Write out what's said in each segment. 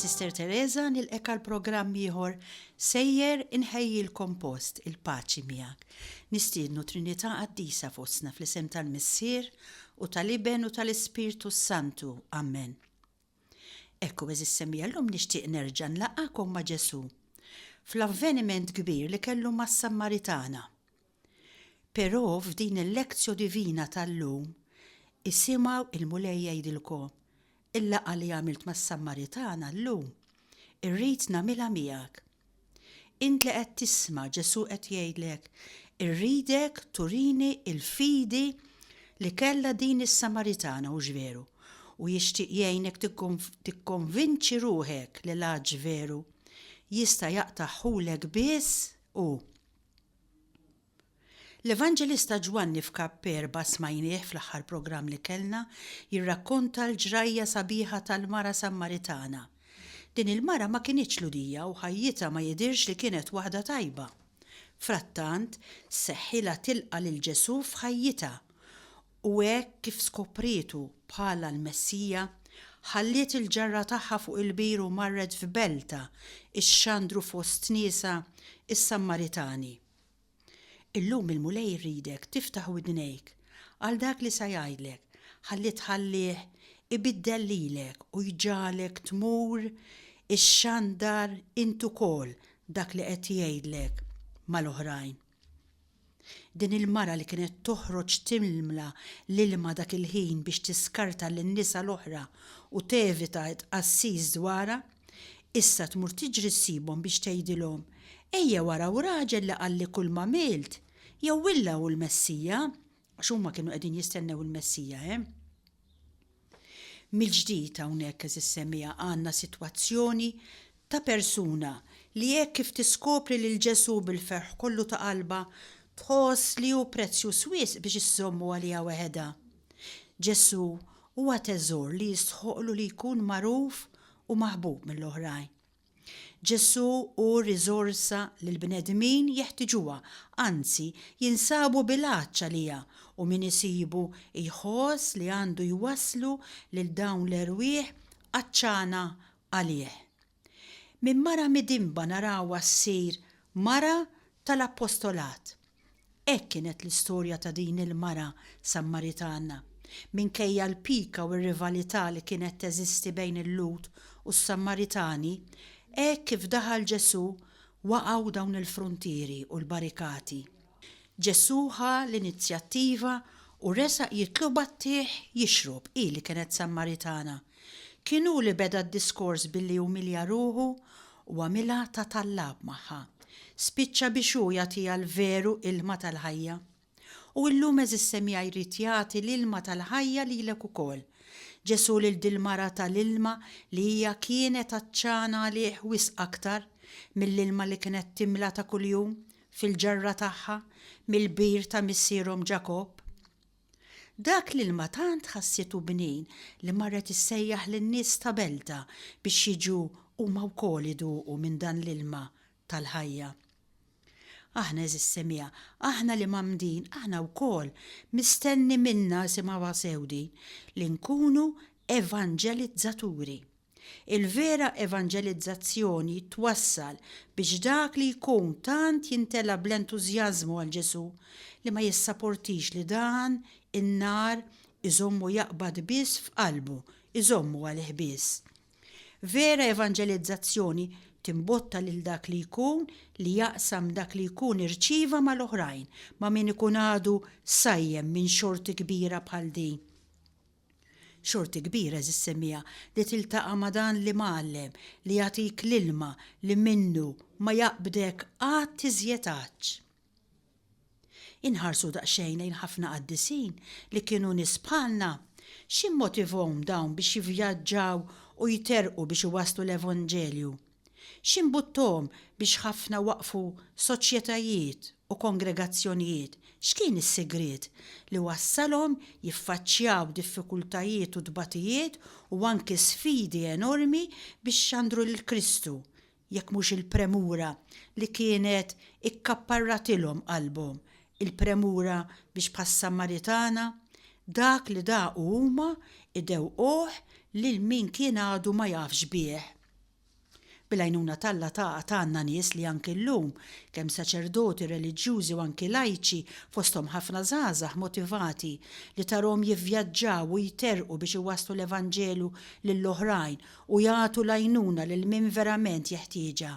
Sister Teresa nilqek għal programm ieħor sejjer inħejji l-kompost il-paċi miegħek. Nistiednu Trinità Qaddisa fostna fl-isem tal-Missier u tal-Iben u tal-Ispirtu Santu. Amen. Ekku eżis semmija llum nixtieq nerġa' nlaqgħakom ma' Ġesu fl-avveniment kbir li kellu mas-Sammaritana. Però f'din il-lezzjo divina tal-lum isimgħu il-mulej jgħidilkom il-laqgħa li għamilt mas-Sammaritana llum irrid nagħmilha miegħek. Int li qed tisma' Ġesu qed jgħidlek irridek turini l-fidi li kellha din is-Sammaritana hux veru u jixtieq jgħinek tikkonvinċi ruħek li l-ħaġ veru jista' jaqtaħħulek biss hu. L-Evanġelista Ġwanni f'Kap 4 smajnieh fl-aħħar programm li kellna jirrakkonta l-ġrajja sabiħa tal-mara Sammaritana. Din il-mara ma kienitx ludija u ħajjitha ma jidirx li kienet waħda tajba. Frattant seħħilha tilqa' lil Ġesu f'ħajjitha u hekk kif skopritu bħala l-Messija ħalliet il-ġarra tagħha fuq il-bir u marret f'belta ix-xandru fost niesa is-Sammaritani. Illum il-mulej jridek tiftaħ widnejk għal dak li sa jgħidlek ħalli tħallih ibiddel lilek u jġalek tmur ix-xandar intu kol dak li qed jgħidlek mal-oħrajn. Din il-mara li kienet toħroġ timla l-ilma dak il-ħin biex tiskarta lin-nisa l-oħra u tevita tqassis dwarha, issa tmur tiġri ssibhom biex tgħidilhom ejja waraw raġel li qalli kull ma milt jew willa u l-Messija, għax huma kienu qegħdin jistennew il-Messija, Mill-ġdid hawnhekk eżis semmija għandna sitwazzjoni ta' persuna li hekk kif tiskopri lil Ġesu bil-ferħ kollu ta' qalba tħoss li hu prezzjuż wisq biex issommu għaliha weħeda. Ġesu huwa teżor li jistħoqlu li jkun magħruf u maħbub mill-oħrajn. Ġesu hu riżorsa li l-bnedmin jeħtiġuha, anzi jinsabu bil-għaġġ għaliha u min isibu jħoss li għandu jwasslu lil dawn l-erwieħ għaċċana għalih. Min mara midimba narawha ssir mara tal-appostolat. Hekk kienet l-istorja ta' din il-mara Sammaritana. Minkejja l-pika u r-rivalità li kienet teżisti bejn il-Lut u s-Sammaritani, hekk kif daħal Ġesu waqgħu dawn il-frontieri u l-barikati. Ġesu ħa l-inizjattiva u resaq jitlob għattieħ jixrob li kienet Sammaritana. Kienu li beda d-diskors billi umilja ruħu u għamilha ta' tallab magħha. Spiċċa biex hu jagħtiha l-veru ilma tal-ħajja. U llum eżis semmija jrid jagħti l-ilma tal-ħajja lilek ukoll. Ġesu lil dil-mara tal-ilma li hija kienet għaċċana għalih wisq aktar mill-ilma li kienet timla ta' kuljum fil-ġarra tagħha mill-bir ta' missierhom Ġakob. Dak l-ilma tant ħassietu bnin li marret issejjaħ lin-nies ta' belta biex jiġu huma wkoll iduqu minn dan l-ilma tal-ħajja. Aħna eżis semmija, aħna li mamdin, aħna wkoll mistenni minna simgħuha sewdi li nkunu evanġelizzaturi. Il-vera evanġelizzazzjoni twassal biex dak li jkun tant jintela bl-entużjażmu għal Ġesu li ma jissapportix li dan in-nar iżommu jaqbad biss f'qalbu, iżommu għalih biss. Vera evanġelizzazzjoni timbotta lil dak li jkun li jaqsam dak li jkun irċiva mal-oħrajn ma' min ikun għadu sajjem minn xorti kbira bħal din. Xorti kbira eżis semmija li tiltaqa' ma' dan li mgħallem li jagħtik l-ilma li minnu ma jaqbdek qatt iżjetax. Inħarsu daqsxejn lejn ħafna qaddisin li kienu nies bħalna x'immotivhom dawn biex jivvjaġġaw u jiterqu biex iwasslu l-Evanġelju. X'imbuttom biex ħafna waqfu soċjetajiet u kongregazzjonijiet, x'kien is-segret li wassalhom jiffaċċjaw diffikultajiet u dbatijiet u anke sfidi enormi biex xandru lil Kristu, jekk mhux il-premura li kienet ikkapparratilhom qalbhom, il-premura biex bħas-Sammaritana dak li daqu huma idewquh lil min kien għadu ma jafx bih. Bil-għajnuna talla għandna nies li anki llum kemm saċerdoti reliġjużi u anki lajċi fosthom ħafna żgħażagħ motivati li tarhom jivvjaġġaw u jterqu biex iwasslu l-Evanġelu lill-oħrajn u jagħtu l-għajnuna lil min verament jeħtieġha.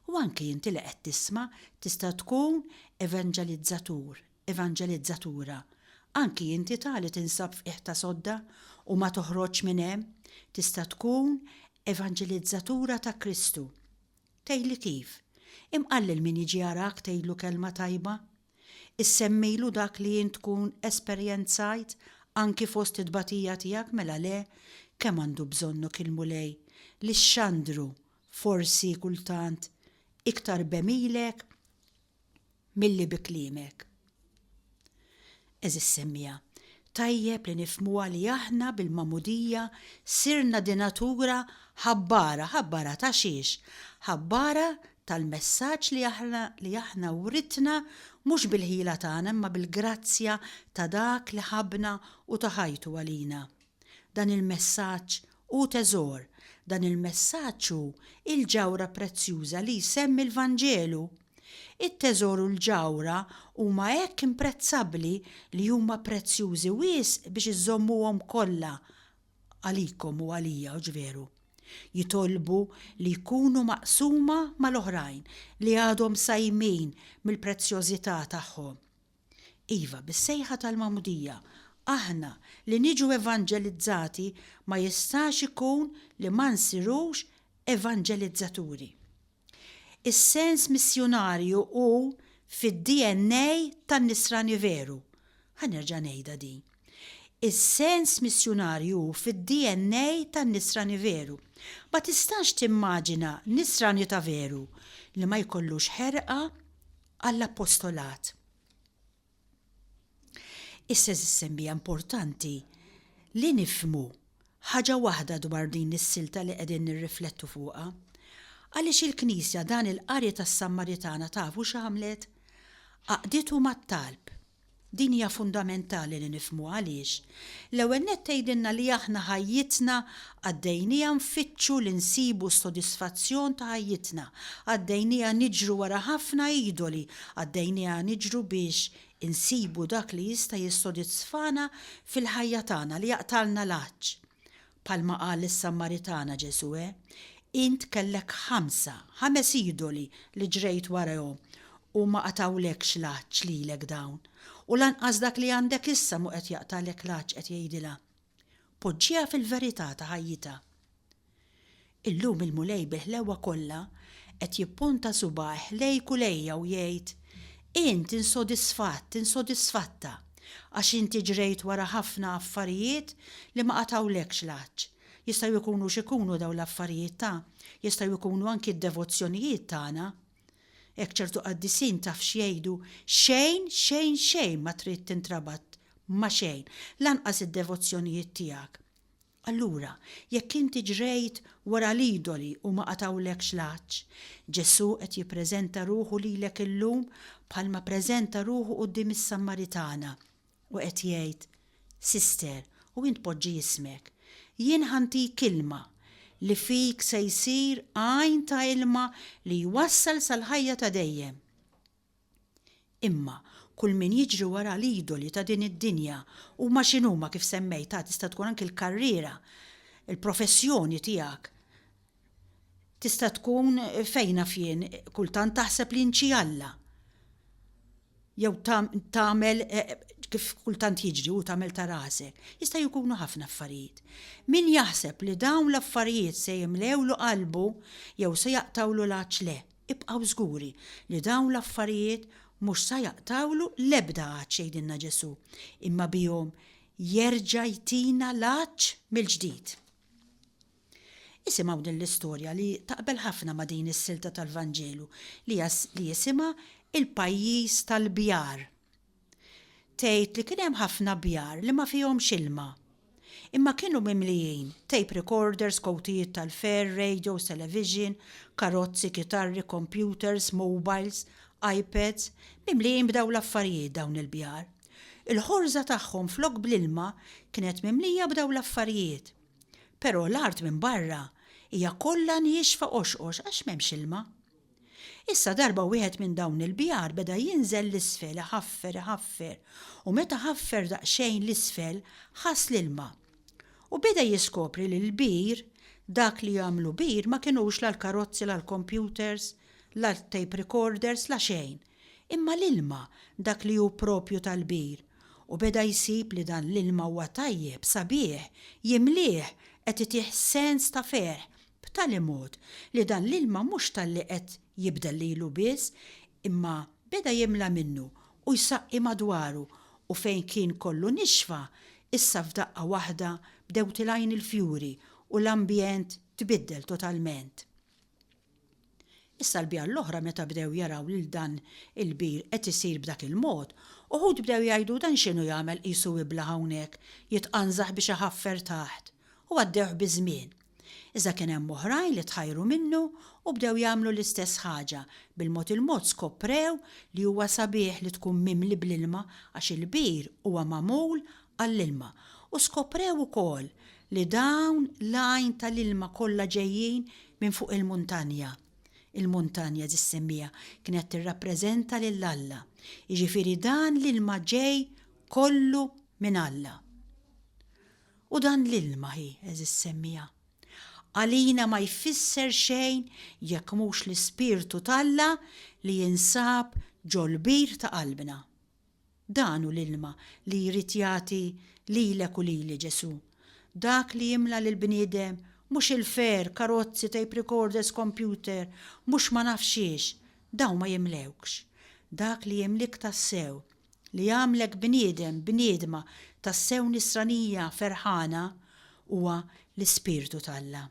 U anki inti li qed tisma' tista' tkun evanġelizzatura. Anki inti tali tinsab f'qiegħ ta' sodda u ma toħroġ minn hemm, tista' tkun evanġelizzatura ta' Kristu. Tgħidli kif? Imqallil min jiġi jarak tgħidlu kelma tajba? Issemmilu dak li jien tkun esperjenzajt anki fost id-batija tiegħek mela le kemm għandu bżonnu kilmu lej li x'xandru forsi kultant iktar bemilek milli bi kliemek. Eżis semmija, tajjeb li nifhmuha li aħna bil-mamudija sirna di natura ħabbara ta' xiex, ħabbara tal-messaġġ li aħna uritna mhux bil-ħila tagħna imma bil-grazzja ta' dak li ħabna u taħajtu għalina. Dan il-messaġġ u teżor, dan il-messaġġ hu il-ġawra prezzjuża li jsemmi l-Vanġelu. It-teżor u l-ġawra huma hekk imprezzabbli li huma prezzjużi wisq biex iżommuhom kollha għalikom u għalija ġveru. Jitolbu li jkunu maqsuma mal-oħrajn li għadhom sajmin mill-prezzjożità tagħhom. Iva, bis-sejħa tal-mamudija, aħna li niġu evanġelizzati ma jistax ikun li ma nsirux evanġelizzaturi. Is-sens missjonarju hu fid-DNA tan-Nisrani veru. Ħanerġa' ngħidha din. Is-sens missjonarju hu fid-DNA tan-Nisrani veru. Ma tistax timmaġina Nisrani ta' veru li ma jkollux ħerqa għall-appostolat. Issa semmija importanti li nifhmu ħaġa waħda dwar din is-silta li qegħdin nirriflettu fuqha. Għaliex il-Knisja dan il-qarja tas-Sammaritana tafu x'għamlet? Għaqditu mat-talb. Din hija fundamentali li nifhmu għaliex. L-ewwel nett tgħidilna li aħna ħajjitna għaddejnija nfittxu li nsibu sodisfazzjon ta' ħajjitna, għaddejnija niġru wara ħafna idoli, għaddejnija niġru biex insibu dak li jista' jissodisfana fil-ħajja tagħna li jaqtalna l-għaġġ. Palma qal is-Sammaritana Ġesu, int kellek 5 idoli li ġrejt warahom u ma qatawlekx l-għaġġ lilek dawn. U lanqas dak li għandek issa mu qed jaqtalek l-għaġġ qed jgħidilha. Poġġiha fil-verità ta' ħajjita. Illum il-mulej bil-ħlewa kollha qed jippunta subaħ lejku lejja u jgħid int insodisfatta għax inti ġrejt wara ħafna affarijiet li ma qatawlekx l-għaġġ. Jistgħu jkunu x'ikunu dawn l-affarijiet jistgħu jkunu anki d-devozzjonijiet tagħna. Hekk ċertu qaddisin taf x'jgħidu xejn ma trid tintrabat ma' xejn, lanqas id-devozzjonijiet tiegħek. Allura, jekk inti ġrejt wara l-idoli u ma qatawlekx l-għaġġ, Ġesu qed jippreżenta ruħu lilek illum bħalma preżenta ruħu quddiem is-Sammaritana u qed jgħid, Sister, u int poġġi jismek. Jien ħantik kilma li fik se jsir għajn ta' ilma li jwassal sal-ħajja ta' dejjem. Imma kull min jiġri wara l-idoli ta' din id-dinja u ma x'inhuma kif semmejta tista' tkun anke l-karriera, il-professjoni tiegħek. Tista' tkun fejna fien kultant taħseb li nċi Alla. Jew tagħmel kif kultant jiġri u tagħmel ta' rasek. Jista' jkunu ħafna affarijiet. Min jaħseb li dawn l-affarijiet se jimlewlu qalbu jew se jaqtawlu l-għaġġ le, ibqgħu żguri li dawn l-affarijiet mhux se jaqtawlu l-ebda għaġġ jgħidilna Ġesu, imma bihom jerġa' jtina l-għaġġ mill-ġdid. Isimgħu din l-istorja li taqbel ħafna ma' din is-silta tal-Vanġelu li jisimha il-pajjiż tal-bjar. Tgħid li kien hemm ħafna bjar li ma fihomx ilma. Imma kienu mimlijin tape recorders, kowtijiet tal-fer, radios, television, karozzi, kitarri, computers, mobiles, iPads, mimlijin b'daw l-affarijiet dawn il-bjar. Il-ħorża tagħhom flok bl-ilma kienet mimlija b'daw l-affarijiet. Però l-art minn barra hija kollha nixfa qoxqox għax m'hemmx ilma. Issa darba wieħed minn dawn il-bjar beda jinżel l-isfel ħaffer u meta ħaffer daqsxejn l-isfel ħass l-ilma. U beda jiskopri li l-bir dak li jagħmlu bir ma kinux l-karozzi l-computers, l-tape recorders la xejn, imma l-ilma dak li hu propju tal-bir. U beda jsib li dan l-ilma huwa tajjeb, sabiħ, jimlih qed itih sens ta' ferħ b'tali mod li dan l-ilma mhux tal-li qed jibdel lilu biss, imma beda jimla minnu u jsaqqi madwaru u fejn kien kollu nixfa, issa f'daqqa waħda bdew tilajn il-fjuri u l-ambjent tbiddel totalment. Issa l-bjar l-oħra meta bdew jaraw lil dan il-bir qed isir b'dak il-mod, uħud bdew jgħidu dan x'inhu jagħmel qisu ibla hawnhekk, jitqanżaħ biex iħaffer taħt u għaddewh biż-żmien. Iżda kien hemm oħrajn li tħajru minnu u bdew jagħmlu l-istess ħaġa, bil-mod il-mod skoprew li huwa sabiħ li tkun mimli bl-ilma għax il-bir huwa magħmul għall-ilma u skoprew ukoll li dawn l-għajn tal-ilma kollha ġejjin minn fuq il-muntanja. Il-muntanja ġissemmija kienet tirrappreżenta lil Alla, jiġifieri dan l-ilma ġej kollu minn Alla. U dan l-ilma hi eżissemmija. Għalina ma jfisser xejn jekk mhux l-Ispirtu t'Alla li jinsab ġol-bir ta' qalbna. Dan hu l-ilma li jrid jagħti lilek u lili Ġesu. Dak li jimla lill-bniedem mhux il-fer, karozzi, tape recorders, computer, mhux ma nafxiex, dawn ma jimlewkx. Dak li jimlik tassew, li jagħmlek bniedem, bniedma tassew nisranija ferħana huwa l-Ispirtu t'Alla.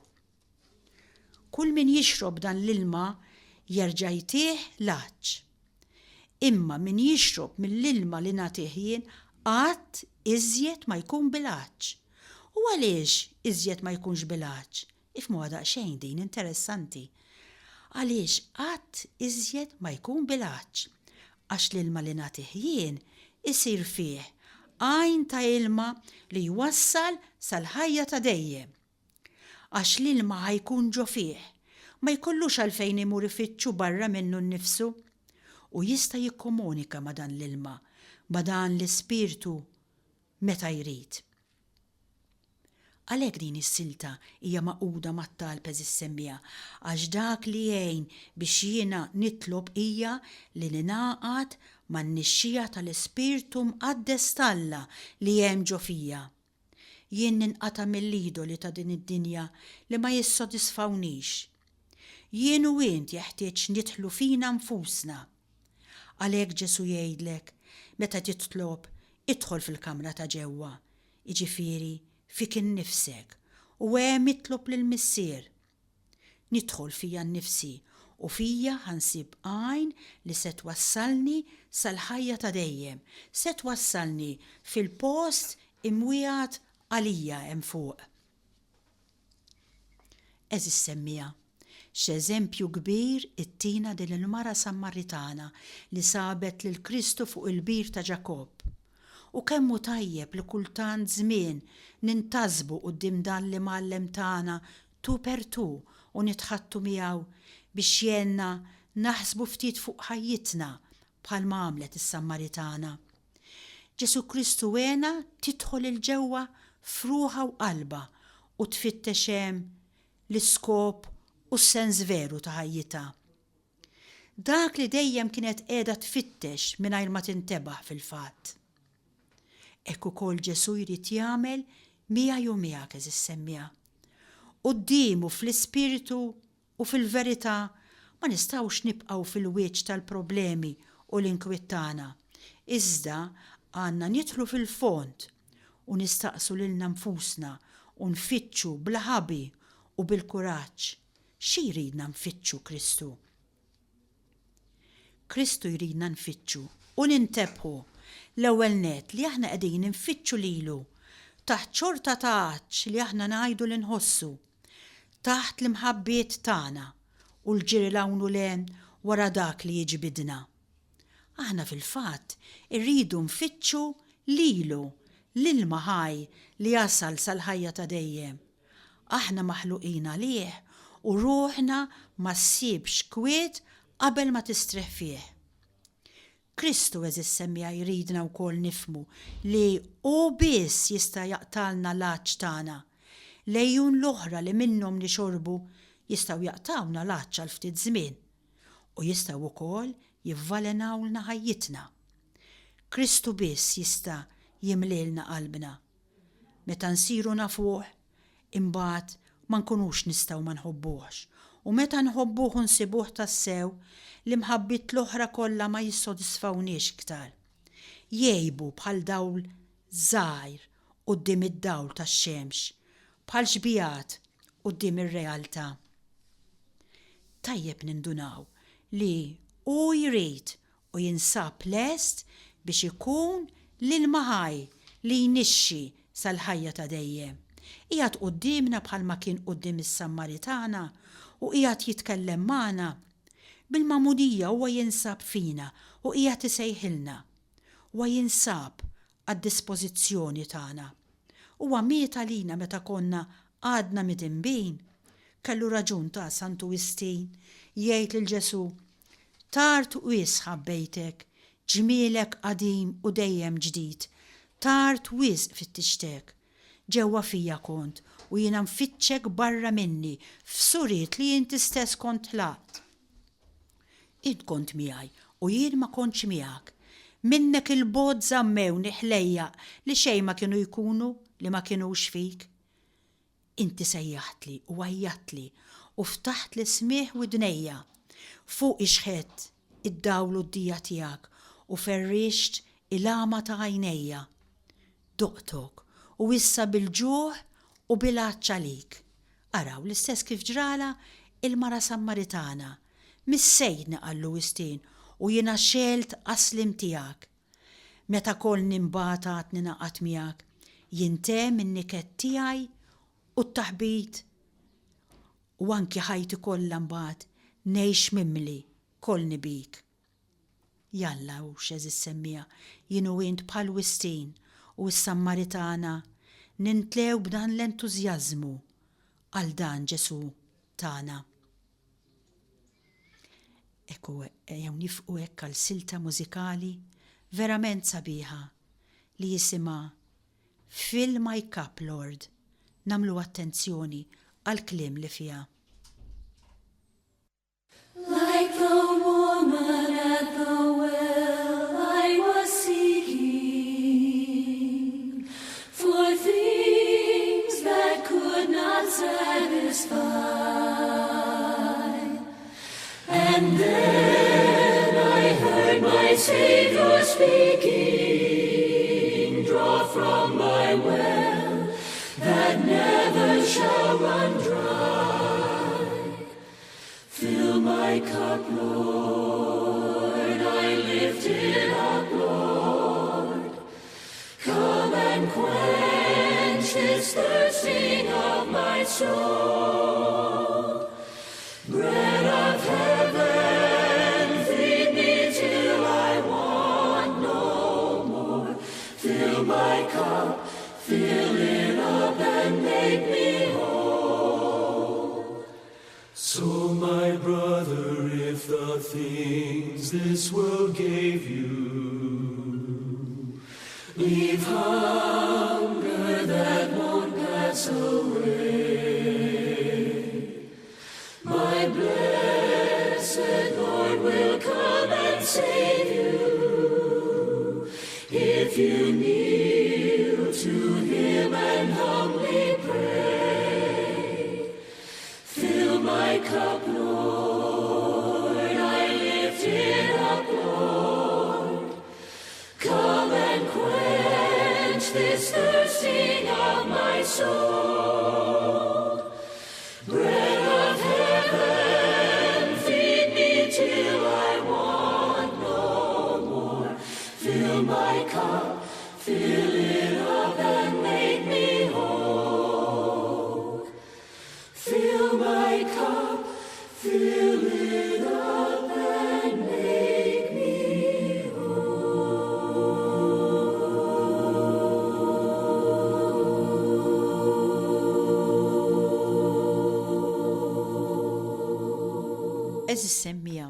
Kull min jixrob dan l-ilma jerġa' jtih laġġ. Imma min jixrob mill-ilma li nagħtih jien qatt iżjed ma jkun bil-għaġġ. U għaliex iżjed ma jkunx bil-għaġġ? Ifhmu daqsxejn din interessanti. Għaliex qatt iżjed ma jkun bil-għaġġ? Għax l-ilma li nagħtih jien isir fih għajn ta' ilma li jwassal sal-ħajja ta' dejjem. Għax l-ilma ħajkun ġo fih, ma jkollux għalfejn imur ifittxu barra minnu nnifsu u jista' jikkomunika ma' dan l-ilma, ma' dan l-Ispirtu meta jrid. Għalhekk din is-silta hija maquda mat-talb eżissemmija għax dak li jgħin biex jiena nitlob hija li ningħaqad man-nixxija tal-Ispirtu mqaddes t'Alla li hemm ġo fija. Jien ninqata' mill-idoli ta' din id-dinja li ma jissodisfawnix. Jien u int jeħtieġ nidħlu fina nfusna. Għalhekk Ġesu jgħidlek meta titlob idħol fil-kamra ta' ġewwa, jiġifieri fik innifsek u hemm itlob lill-Missier. Nidħol fija nnifsi u fija ħansib għajn li se twassalni sal-ħajja ta' dejjem, se twassalni fil-post imwiegħed għalija hemm fuq. Eżissemmija, x'eżempju kbir ittina din il-mara Sammaritana li sabet lil Kristu fuq il-bir ta' Ġakob. U kemm hu tajjeb li kultant żmien nintażbu quddiem dan li mgħallem tagħna tu per tu u nitħattu miegħu biex jenna naħsbu ftit fuq ħajjitna bħalma għamlet is-Sammaritana. Ġesu Kristu għena tidħol il-ġewwa f'ruħha u qalba u tfittex hemm l-iskop u s-sens veru ta' ħajjitha. Dak li dejjem kienet qiegħda tfittex mingħajr ma tintebaħ fil-fatt. Hekk ukoll Ġesu jrid jagħmel miegħi u miegħek eżissemmija. Qudiemu fl-Ispiritu u fil-verità ma nistgħux nibqgħu fil-wiċċ tal-problemi u l-inkwittana. Iżda għandna nidħlu fil-fond u nistaqsu lilna nfusna u nfittxu bl-ħabi u bil-kuraġġ xi jridna nfittxu Kristu. Kristu jridna nfittxu u nintebħu l-ewwel net li aħna qegħdin nfittxu lilu taħt xorta ta' għaġġ li aħna ngħidu li nħossu, taħt l-imħabbiet tagħna u l-ġiri hawn u len wara dak li jiġbidna. Aħna fil-fatt irridu nfittxu lilu l-ilma ħaj li jasal sal-ħajja ta' dejjem. Aħna maħluqin għalih u ruħna ma ssibx kwiet qabel ma tistrieħ fih. Kristu eżis semmija jridna wkoll nifmu li hu biss jista' jaqtalna l-għaġġ tagħna. Lejjun l-oħra li minnhom nixorbu jistgħu jaqtawna l-għaġġ għal ftit żmien u jistgħu wkoll jivvalenawlna ħajjitna. Kristu biss jista' jimlilna qalbna. Meta nsiru nafuh, imbagħad ma nkunux nistgħu ma nħobbuhx. U meta nħobbuh u nsibuh tassew, l-imħabbit l-oħra kollha ma jissodisfawniex iktar. Jgħibu bħal dawl żgħir quddiem id-dawl tax-xemx, bħal xbijat quddiem ir-realtà. Tajjeb nindunaw li hu jrid u jinsab lest biex ikun l-ilma ħaj li jnixxi sal-ħajja ta' dejjem. Qiegħed qudiemna bħalma kien quddiem is-Sammaritana u qiegħed jitkellem magħna. Bil-magħmudija huwa jinsab fina u qiegħed isejħilna. Huwa jinsab għad-dispożizzjoni tagħna. Huwa miet għalina meta konna għadna midinbin. Kellu raġun ta' Santu Wistin jgħid lil Ġesu: tard wis ħabbejtek, ġmielek qadim u dejjem ġdid. Tard wis fittixtek. Ġewwa fija kont u jiena nfittxek barra minni f'suriet li inti stess kont ħlaqt. Int kont miegħi u jien ma kontx miegħek. Minnek il-bod żammewni ħlejja li xejn ma kienu jkunu li ma kinux fik. Inti sejjaħtli u għajjatli u ftaħt li smieħ widnejja. Fuq ixħet id-dawl u d-dija tiegħek u ferrixt il-għama ta' għajnejja. Doqtok u issa bil-ġuħ u bil-għaċċ għalik. Araw l-istess kif ġrala il-mara Sammaritana. Missejni għallu Wistin u jiena xelt qaslim tiegħek. Meta kollni mbagħad ninaqat miegħek, jintem in-niket tiegħi u t-taħbit u anki ħajti kollha mbagħad ngħix mimli kollni bik. Jalla u xeżis semmija jien u int bħal Wistin u s-Sammaritana nintlew b'dan l-entużjażmu għal dan Ġesu tagħna. Ekku jew nifqu hekk għal silta mużikali verament sabiħa li jisimha Fill My Cup, Lord. Namlu attenzjoni għal kliem li fiha. Like the woman at the well, I was seeking for things that could not satisfy. And then I heard my Savior speaking, draw from my well that never shall run dry. Fill my cup, Lord, I lift it up, Lord. Come and quench this thirsting of my soul. Bread of heaven, feed me till I want no more. Fill my cup, fill it up and make me whole. So my brother, if the things this world gave you leave hunger that won't pass away, my blessed Lord will come and save you. If you kneel to Him and humbly pray, fill my cup, Lord, I lift it up, Lord. Come and quench this thirsting of my soul. Bread of heaven, feed me till I want no more. Fill my cup, fill it up and make me whole. Fill my cup, fill it up and make me whole. Eżis semmija,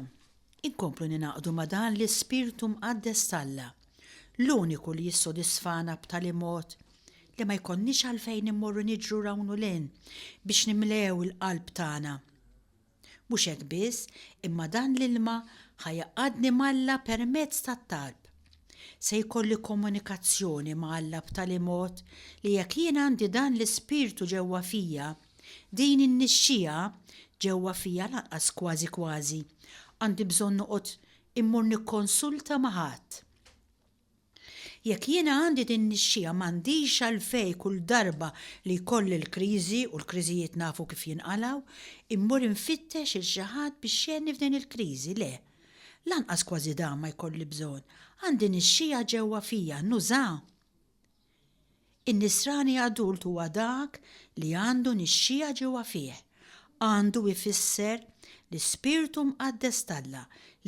inkomplu ninaqdu ma dan l-Ispirtu Mqaddes talla, l-uniku li jissodisfana b'tali mod li ma jkonniex għalfejn immorru niġru rawnu lejn biex nimlew il-qalb tagħna. Mhux hekk biss, imma dan l-ilma ħajaqadni malla permezz tat-talb. Se jkolli komunikazzjoni ma' Alla b'tali mod li jekk jien għandi dan l-Ispirtu ġewwa fija, din in-nixxija ġewwa fija lanqas kważi kważi għandi bżonn noqgħod immur nikkonsulta ma' ħadd. Jekk jiena għandi din nixxija m'għandix għalfejn kull darba li jkolli l-kriżi u l-kriżijiet nafu kif jinqalgħu, immur infittex il xi ħadd biex jenni f'din il-kriżi, le. Lanqas kważi dan ma jkolli bżonn, għandi nixxija ġewwa fija nuża. In-nisrani adult huwa dak li għandu nixxija ġewwa fih. Għandu ifisser l-Ispirtu Mqaddes talla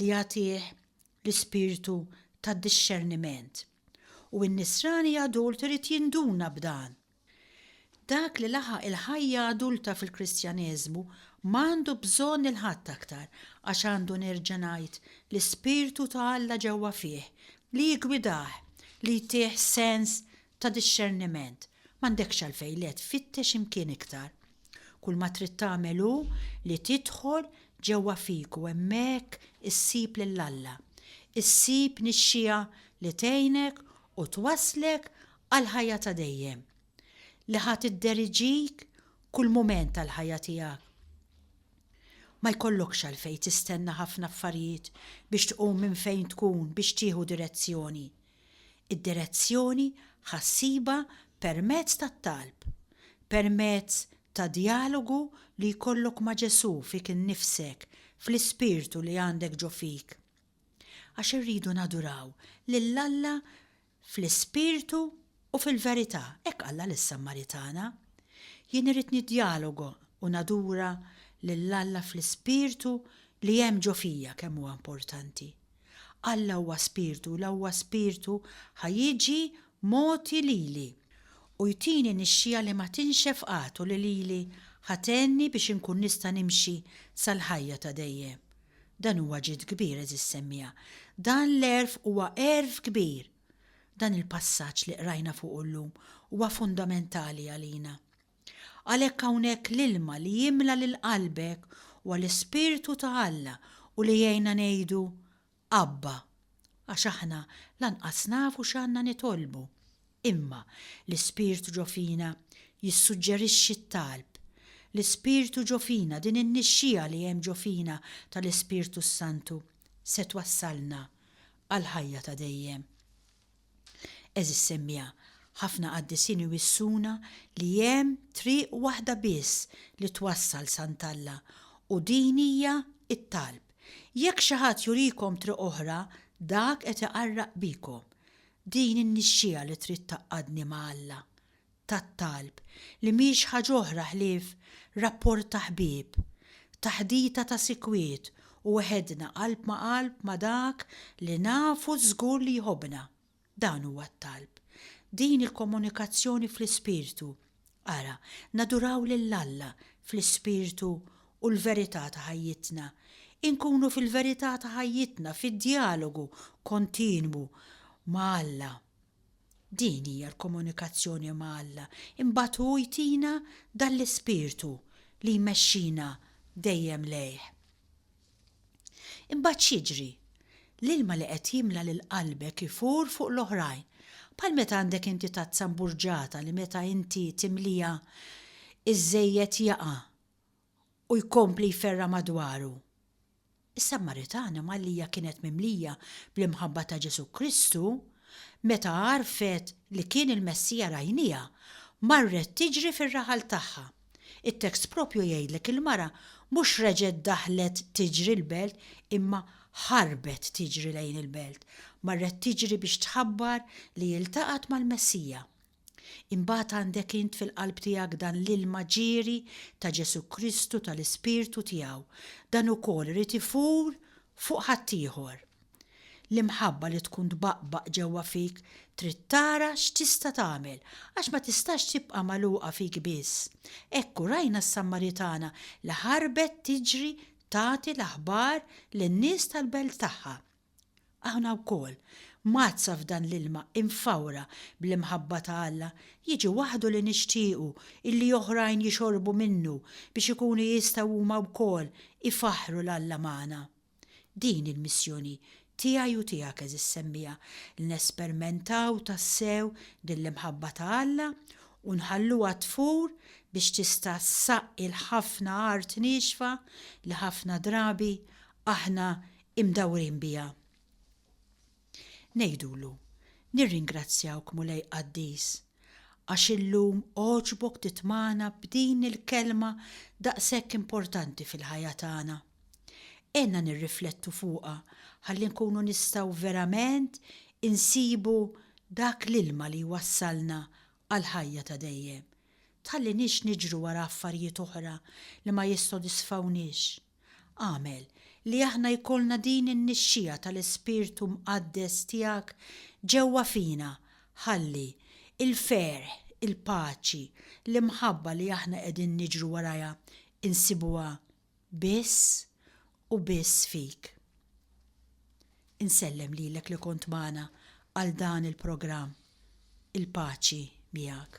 li jagħtih l-Ispirtu tad-disċerniment. U n-nisrani adult irid jinduna b'dan. Dak li laħaq il-ħajja adulta fil-Kristjaneżmu m'għandu bżonn il-ħadd aktar għax għandu nerġa' ngħid l-Ispirtu ta' Alla ġewwa fih li jgwidah, li jtih sens ta' disċerniment. M'għandekx għalfejn li tfittex imkien iktar. Kull ma trid tagħmel hu li tidħol ġewwa fik u hemmhekk issib lil Alla. Issib nixxija li tgħinek u twaslek għal ħajja ta' dejjem li ħadd idderiġik kull mument tal-ħajja tiegħek. Ma jkollokx għalfejn tistenna ħafna affarijiet biex tqum minn fejn tkun biex tieħu direzzjoni. Id-direzzjoni ħassiba permezz tat-talb, permezz ta' dialogu li jkollok ma' Ġesu fik innifsek fl-Ispirtu li għandek ġo fik. Għax irridu naduraw lil Alla fl-Ispirtu u fil-verità, hekk Alla lis-Sammaritana. Jien irid niddialogu u nadura lil Alla fl-Ispirtu li hemm ġo fija kemm huwa importanti. Alla huwa Spirtu, l huwa Spirtu ħajjiġi moti lili u jtini nixxija li ma tinxef qatu li lili ħatenni biex inkun nista' nimxi sal-ħajja ta' dejjem. Dan huwa ġid kbir eżis semmija. Dan l-erf huwa erf kbir. Dan il-passaġġ li qrajna fuq illum huwa fundamentali għalina. Għalhekk hawnhekk l-ilma li jimla lil qalbek huwa l-Ispirtu ta' Alla u li jgħinna ngħidu Abba, għax aħna lanqas nafu x'għandna nitolbu. Imma l-Ispirtu ġo fina jissuġġerixxi t-talb. L-Ispirtu ġo fina din in-nixxija li hemm ġo fina tal-Ispirtu Santu se twassalna għal ħajja ta' dejjem. Eżis semmija, ħafna qaddisin iwissuna li hemm triq waħda biss li twassal Sant'Alla u din hija it-talb. Jekk xi ħadd jurikom triq oħra, dak qed iqarraq bikom. Din in-nixxija li trid taqadni ma' Alla, tat-talb li mhix ħaġa oħra ħlief rapport ta' ħbieb, taħdita ta' sikwiet u weħedna qalb ma' dak li nafu żgur li jħobbna. Dan huwa t-talb. Din il-komunikazzjoni fl-Ispirtu. Ara, naduraw lil Alla fl-Ispirtu u l-verità ta' ħajjitna. Inkunu fil-verità ta' ħajjitna, fid-dialogu kontinwu ma' Alla. Din hija l-komunikazzjoni ma' Alla. Imbagħad hu jtina dall-Ispirtu li jmexxina dejjem lejh. Imbagħad xiġri, l-ilma li qed jimla lil qalbek ifur fuq l-oħrajn. Bħal meta għandek inti tazza mburġata li meta inti timlija iż-żejjed jaqa' u jkompli jferra madwaru. Is-Sammaritana Mallija kienet mimlija bl-imħabba ta' Ġesu Kristu, meta għarfet li kien il-Messija rajnija, marret tiġri fir-raħal tagħha. It-tekst propju jgħidlek il-mara mhux reġgħet daħlet tiġri l-belt imma ħarbet tiġri lejn il-belt. Marret tiġri biex tħabbar li jiltaqat mal-Messija. Imbagħad għandek int fil-qalb tiegħek dan l-ilma ġieri ta' Ġesu Kristu tal-Ispirtu tiegħu. Dan ukoll irid ifur fuq ħadd ieħor. L-imħabba li tkun tbaqbaq ġewwa fik trid tara x'tista' tagħmel għax ma tistax tibqa' magħluqa fik biss. Ekku rajna s-Sammaritana li ħarbet tiġri tagħti l-aħbar lin-nies tal-belt tagħha. Aħna wkoll mazza f'dan l-ilma imfawra bl-imħabba ta' Alla jiġi waħdu li nixtiequ illi oħrajn jixorbu minnu biex ikunu jistgħu huma wkoll ifaħru l-Alla magħna. Din il-missjoni tiegħi u tiegħek eżis semmija li nesperimentaw tassew din l-imħabba ta' Alla u nħalluha tfur biex tista' ssaqqi l-ħafna art nixfa li ħafna drabi aħna imdawrin biha. Ngħidulu, nirringrazzjawk Mulej Qaddis għax illum oġbok titmana b'din il-kelma daqshekk importanti fil-ħajja tagħna. Enna nirriflettu fuqha ħalli nkunu nistgħu verament insibu dak l-ilma li wassalna għal ħajja ta' dejjem. Tħallinix niġru wara affarijiet oħra li ma jissodisfawnix. Għamel li aħna jkollna din in-nixxija tal-Ispirtu Mqaddes tiegħek ġewwa fina ħalli il-ferħ, il-paċi, l-imħabba li aħna qegħdin niġru warajha insibuha biss u biss fik. Insellem lilek li kont magħna għal dan il-programm. Il-paċi miegħek.